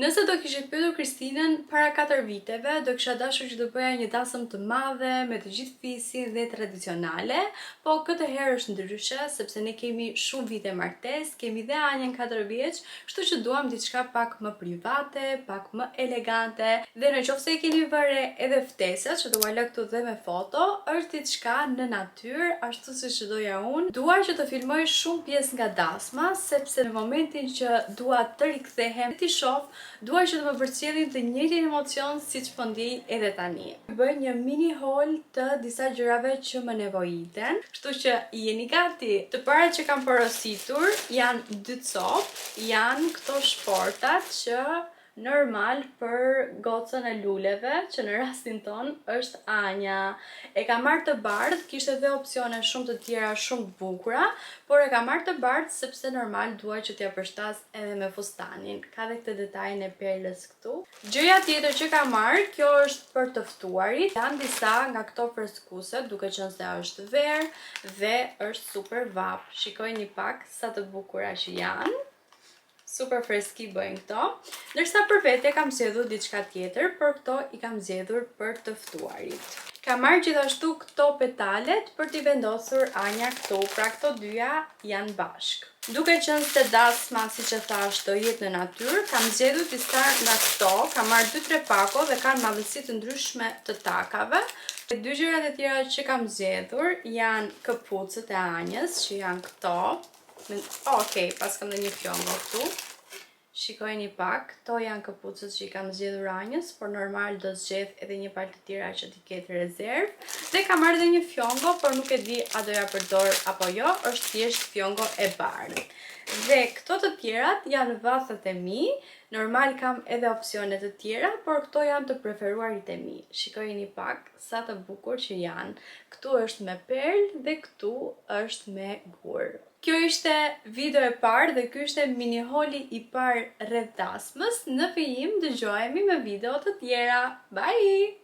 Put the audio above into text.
Nëse do kishte pyetur Kristinën para 4 viteve, do kisha dashur që të bëja një dasëm të madhe me të gjithë fisin dhe tradicionale, po këtë herë është ndryshe, sepse ne kemi shumë vite martesë, kemi dhe Anjen 4 vjeç, kështu që duam diçka pak më private, pak më elegante, dhe nëse i keni vëre edhe ftesat, që do ua lë këtu dhe me foto, është diçka në natyrë, ashtu siç doja unë. Dua që të filmoj shumë pjesë nga dasma, sepse në momentin që dua të rikthehem, ti shoh, dua që të më përcjellin të njëjtin emocion siç po ndjej edhe tani. Bëj një mini haul të disa gjërave që më nevojiten, kështu që jeni gati. Të parat që kam porositur janë 2 copë, janë këto shportat që normal për gocën e luleve, që në rastin ton është Anja. E kam marrë të bardhë, kishte edhe opsione shumë të tjera shumë të bukura, por e kam marrë të bardhë sepse normal dua që t'ja përshtas edhe me fustanin. Ka dhe këtë detajin e perlës këtu. Gjëja tjetër që kam marrë, kjo është për të ftuarit. Janë disa nga këto freskuse, duke qenë se është verë dhe është super vap. Shikojini pak sa të bukura që janë. Super freski bëjnë këto. Ndërsa për vete kam zgjedhur diçka tjetër, por këto i kam zgjedhur për të ftuarit. Kam marrë gjithashtu këto petalet për t'i vendosur Anja këtu, pra këto dyja janë bashk. Duke qenë se dasma, siç e thash, do jetë në natyrë, kam zgjedhur disa nga këto, kam marrë 2-3 pako dhe kanë madhësi të ndryshme të takave. Dy gjërat e tjera që kam zgjedhur janë këpucët e Anjës, që janë këto. Okej, pas kam dhe një fjongo këtu. Shikojni pak, këto janë këpucët që i kam zgjedhur Anjës, por normal do zgjedh edhe një palë të tjera që t'i ketë rezervë. Dhe kam marrë edhe një fjongo, por nuk e di a doja përdor apo jo, është thjesht fjongo e bardhë. Dhe këto të tjerat janë vathat e mi, normal kam edhe opsione të tjera, por këto janë të preferuarit e mi. Shikojni pak sa të bukur që janë. Këtu është me perlë dhe këtu është me gur. Kjo ishte video e parë dhe ky ishte mini hauli i parë rreth dasmës. Në vijim dëgjohemi me video të tjera. Bye!